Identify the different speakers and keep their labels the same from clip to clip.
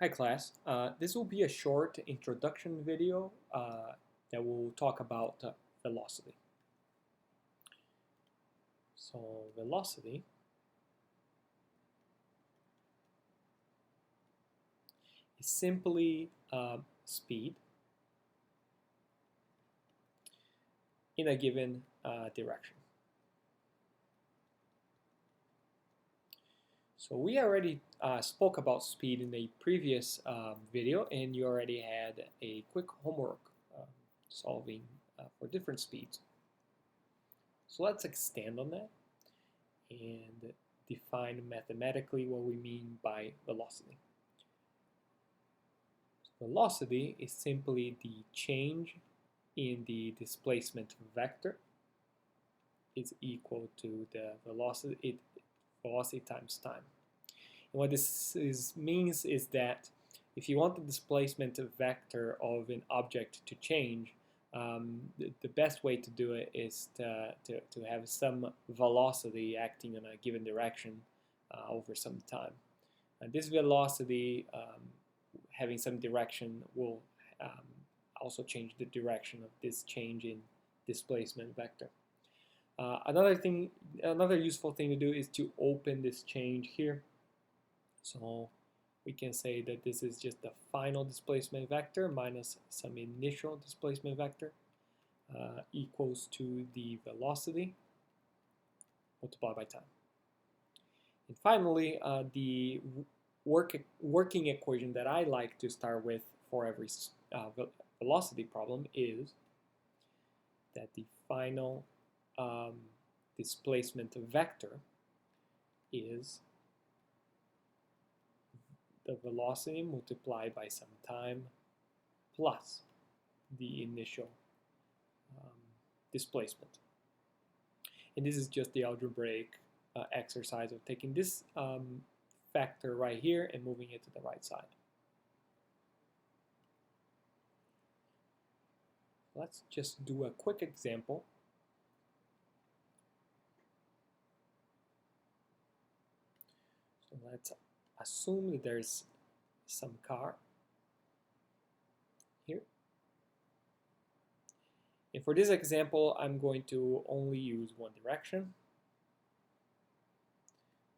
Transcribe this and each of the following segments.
Speaker 1: Hi class, this will be a short introduction video that will talk about velocity. So velocity is simply speed in a given direction. So we already spoke about speed in a previous video, and you already had a quick homework solving for different speeds. So let's extend on that and define mathematically what we mean by velocity. Velocity is simply the change in the displacement vector is equal to the velocity times time. And what means is that if you want the displacement vector of an object to change, the best way to do it is to have some velocity acting in a given direction over some time. And this velocity having some direction will also change the direction of this change in displacement vector. Another useful thing to do is to open this change here. So we can say that this is just the final displacement vector minus some initial displacement vector equals to the velocity multiplied by time. And finally, the working equation that I like to start with for every velocity problem is that the final displacement vector is the velocity multiplied by some time plus the initial displacement. And this is just the algebraic exercise of taking this factor right here and moving it to the right side. Let's just do a quick example. So let's assume that there's some car here. And for this example, I'm going to only use one direction.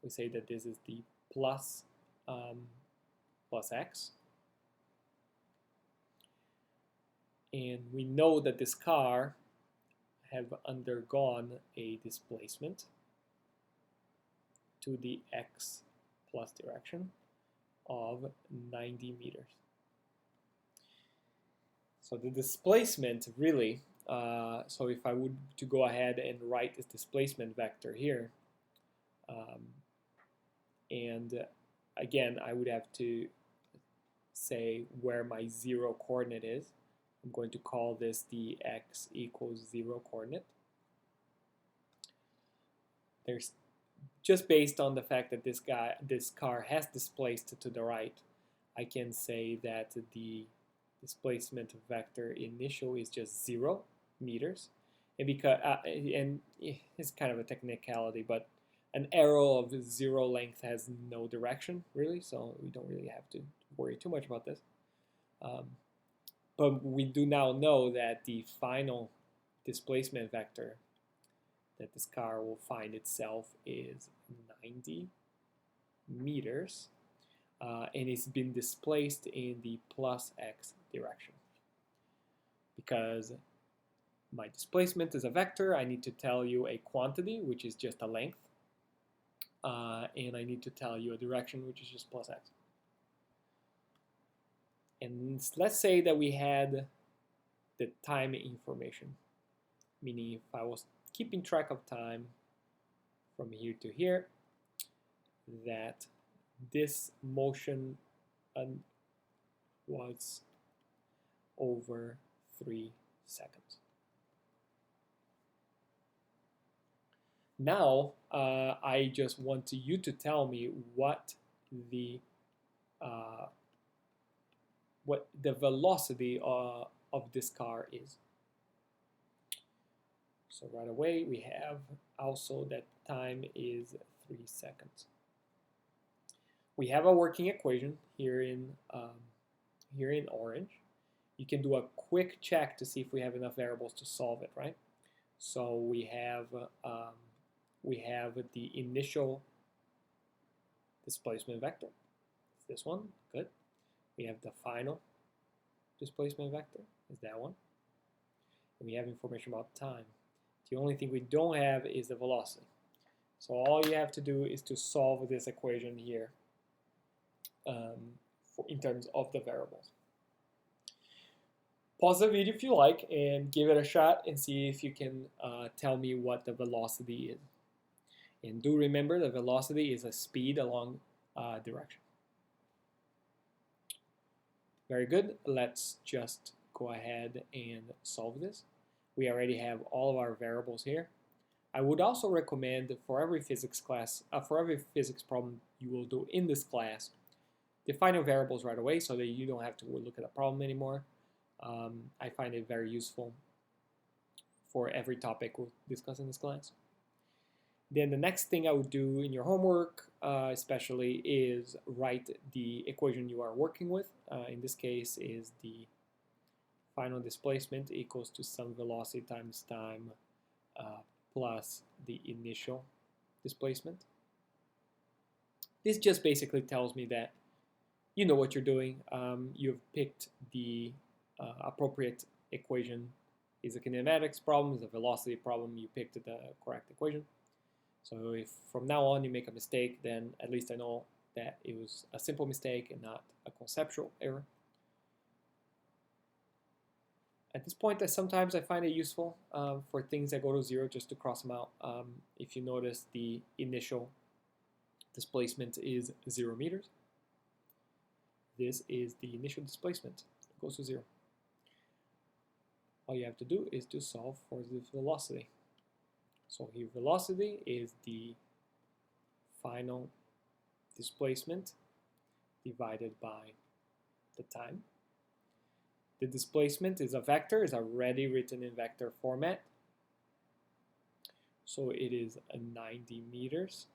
Speaker 1: We say that this is the plus x. And we know that this car have undergone a displacement to the x plus direction of 90 meters. So the displacement really, so if I would to go ahead and write this displacement vector here, and again, I would have to say where my zero coordinate is. I'm going to call this the x equals 0 coordinate. There's just based on the fact that this car has displaced to the right, I can say that the displacement vector initial is just 0 meters, and because and it's kind of a technicality, but an arrow of 0 length has no direction really, so we don't really have to worry too much about this. But we do now know that the final displacement vector that this car will find itself is 90 meters, and it's been displaced in the plus x direction. Because my displacement is a vector, I need to tell you a quantity, which is just a length, and I need to tell you a direction, which is just plus x. And let's say that we had the time information, meaning if I was keeping track of time from here to here, that this motion was over 3 seconds. Now I just want you to tell me what the velocity of this car is. So right away we have also that time is 3 seconds. we have a working equation here in orange. You can do a quick check to see if we have enough variables to solve it, right? So we have the initial displacement vector. This one, good. We have the final displacement vector, is that one. And we have information about time. The only thing we don't have is the velocity. So all you have to do is to solve this equation here in terms of the variables. Pause the video if you like and give it a shot and see if you can tell me what the velocity is. And do remember the velocity is a speed along direction. Very good. Let's just go ahead and solve this. We already have all of our variables here. I would also recommend for every physics class, for every physics problem you will do in this class, define your variables right away so that you don't have to look at the problem anymore. I find it very useful for every topic we'll discuss in this class. Then the next thing I would do in your homework, especially, is write the equation you are working with. In this case, is the final displacement equals to some velocity times time plus the initial displacement. This just basically tells me that you know what you're doing. You've picked the appropriate equation. Is a kinematics problem, is a velocity problem, you picked the correct equation. So if from now on you make a mistake, then at least I know that it was a simple mistake and not a conceptual error. At this point, sometimes I find it useful for things that go to zero just to cross them out. If you notice, the initial displacement is 0 meters. This is the initial displacement. It goes to 0. All you have to do is to solve for the velocity. So here velocity is the final displacement divided by the time. The displacement is a vector, is already written in vector format. So it is a 90 meters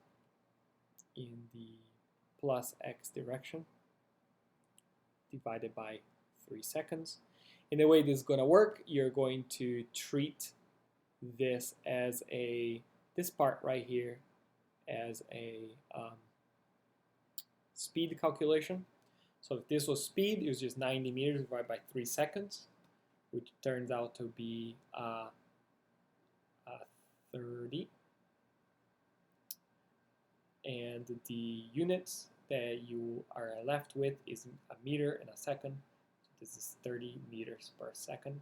Speaker 1: in the plus x direction divided by 3 seconds. And the way this is going to work, you're going to treat this as this part right here as a speed calculation. So if this was speed, it was just 90 meters divided by 3 seconds, which turns out to be 30. And the units that you are left with is a meter and a second. So this is 30 meters per second.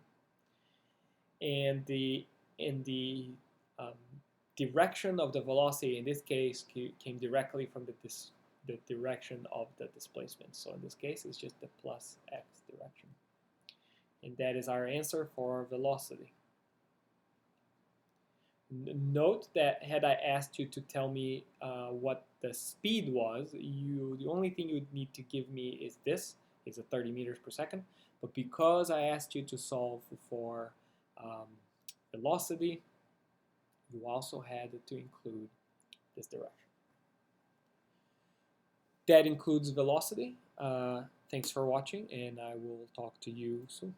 Speaker 1: And in the direction of the velocity, in this case, came directly from the direction of the displacement. So in this case, it's just the plus x direction. And that is our answer for velocity. Note that had I asked you to tell me what the speed was, the only thing you would need to give me is this, is a 30 meters per second. But because I asked you to solve for velocity, you also had to include this direction. That includes velocity. Thanks for watching, and I will talk to you soon.